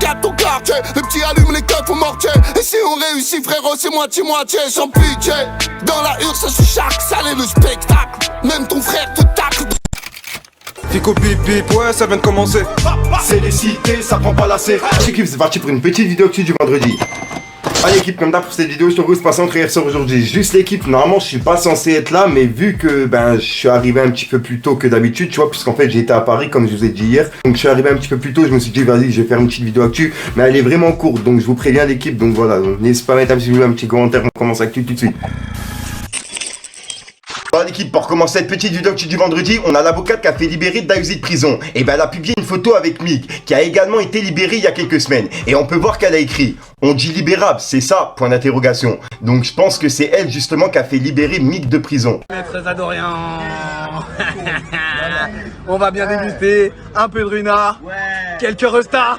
4 au quartier, le petit allume les keufs au mortier. Et si on réussit frérot c'est moitié-moitié sans pitié. Dans la hurle ça se chaque, ça est le spectacle. Même ton frère te tacle. Fico bip bip, ouais ça vient de commencer. C'est les cités, ça prend pas la C. L'équipe c'est parti pour une petite vidéo actu du vendredi. Allez l'équipe, comme d'hab pour cette vidéo, je te propose de passer entre hier soir aujourd'hui. Juste l'équipe, normalement je suis pas censé être là, mais vu que je suis arrivé un petit peu plus tôt que d'habitude, tu vois, puisqu'en fait j'ai été à Paris comme je vous ai dit hier. Donc je suis arrivé un petit peu plus tôt, je me suis dit vas-y je vais faire une petite vidéo actu, mais elle est vraiment courte, donc je vous préviens l'équipe, donc voilà, donc n'hésitez pas à mettre un petit commentaire, on commence actu tout de suite. Bon l'équipe, pour commencer cette petite vidéo du vendredi, on a l'avocate qui a fait libérer Dahuzi de prison. Et elle a publié une photo avec Mick, qui a également été libéré il y a quelques semaines. Et on peut voir qu'elle a écrit « On dit libérable, c'est ça ?» point d'interrogation. Donc je pense que c'est elle justement qui a fait libérer Mick de prison. Maître Zadorian. On va bien déguster, un peu de runard, quelques restas.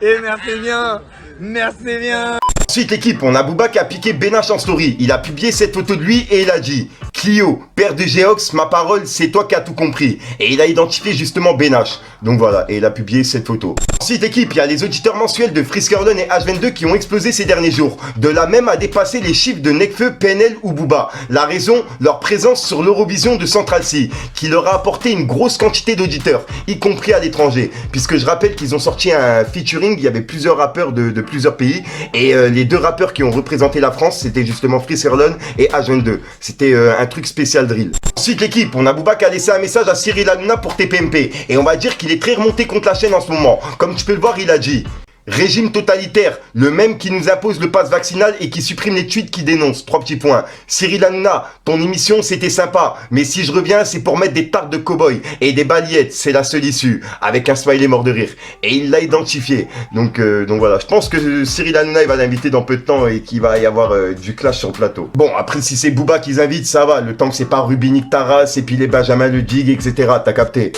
Et merci bien, merci bien. Ensuite l'équipe, on a Booba qui a piqué Benache en story. Il a publié cette photo de lui et il a dit « Clio, père de Geox, ma parole, c'est toi qui as tout compris. » Et il a identifié justement Benache. Donc voilà, et il a publié cette photo. Ensuite l'équipe, il y a les auditeurs mensuels de Friskerlon et H22 qui ont explosé ces derniers jours. De là même à dépasser les chiffres de Nekfeu, PNL ou Booba. La raison, leur présence sur l'Eurovision de Central C, qui leur a apporté une grosse quantité d'auditeurs, y compris à l'étranger. Puisque je rappelle qu'ils ont sorti un featuring, il y avait plusieurs rappeurs de plusieurs pays. Et les deux rappeurs qui ont représenté la France, c'était justement Friskerlon et H22. C'était un truc spécial drill. Ensuite l'équipe, on a Booba qui a laissé un message à Cyril Hanouna pour TPMP. Et on va dire qu'il est très remonté contre la chaîne en ce moment. Comme tu peux le voir, il a dit « Régime totalitaire, le même qui nous impose le pass vaccinal et qui supprime les tweets qui dénoncent. » 3 petits points. Cyril Hanouna, ton émission c'était sympa, mais si je reviens c'est pour mettre des tartes de cow-boy et des baliettes, c'est la seule issue. Avec un smiley mort de rire. Et il l'a identifié. Donc voilà, je pense que Cyril Hanouna il va l'inviter dans peu de temps et qu'il va y avoir du clash sur le plateau. Bon, après si c'est Booba qu'ils invitent, ça va, le temps que c'est pas Rubinik Taras et puis les Benjamin Le Dig, etc. T'as capté.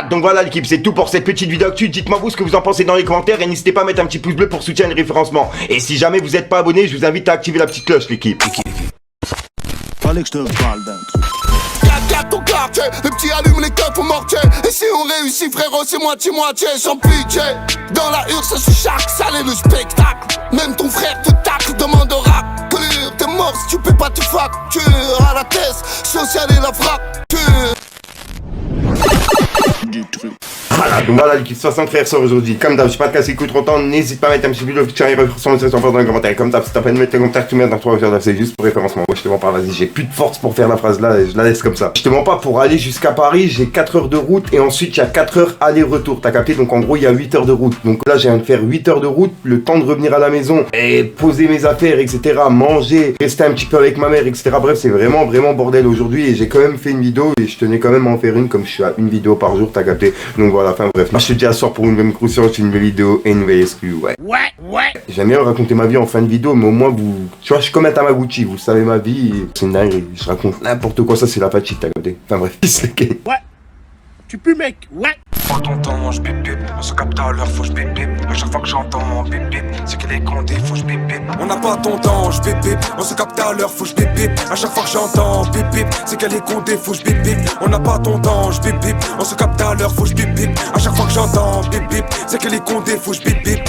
Donc voilà l'équipe, c'est tout pour cette petite vidéo actu. Dites-moi vous ce que vous en pensez dans les commentaires et n'hésitez pas à mettre un petit pouce bleu pour soutenir le référencement. Et si jamais vous n'êtes pas abonné, je vous invite à activer la petite cloche l'équipe. Fallait que je te parle d'un truc. 4 au quartier, le petit allume les keufs au mortier. Et si on réussit frérot c'est moitié-moitié sans pitié. Dans la hurle ça se chaque, ça est le spectacle. Même ton frère te tacle, demande au rap. T'es mort si tu peux pas te facture à la caisse sociale et la fracture. Voilà, donc voilà l'équipe 60 frères sort aujourd'hui. Comme d'hab, je sais pas de casser le coup trop longtemps, n'hésite pas à mettre un petit vidéo de et référencement dans les commentaires. Comme d'hab, si t'as pas de mettre tes commentaires, tu mets dans 3 faire c'est juste pour référencement. Moi je te mens pas, vas-y, j'ai plus de force pour faire la phrase là, je la laisse comme ça. Je te mens pas, pour aller jusqu'à Paris, j'ai 4 heures de route et ensuite il y a 4 heures aller-retour. T'as capté? Donc en gros il y a 8 heures de route. Donc là j'ai viens de faire 8 heures de route, le temps de revenir à la maison et poser mes affaires, etc. Manger, rester un petit peu avec ma mère, etc. Bref, c'est vraiment bordel aujourd'hui et j'ai quand même fait une vidéo et je tenais quand même à en faire une comme je suis à une vidéo par jour, t'as capté? Donc voilà, enfin bref. Moi je te dis à ce soir pour une nouvelle croissance, une nouvelle vidéo et une nouvelle exclue, ouais. J'aime bien raconter ma vie en fin de vidéo, mais au moins vous... Tu vois, je suis comme un Tamagotchi, vous savez ma vie, c'est une dinguerie. Je raconte n'importe quoi, ça c'est la fatigue, t'as capté? Enfin bref, Ouais, tu pues mec, ouais. Prends ton temps, je bip bip, on se capte à l'heure, faut je bip bip. À chaque fois que j'entends bip bip, c'est qu'elle est condé, faut je bip bip. On n'a pas ton temps, je bip bip, on se capte à l'heure, faut je bip bip. À chaque fois que j'entends bip bip, c'est qu'elle est condé, faut je bip bip. On n'a pas ton temps, je bip bip, on se capte à l'heure, faut je bip bip. À chaque fois que j'entends bip bip, c'est qu'elle est condé, faut je bip bip.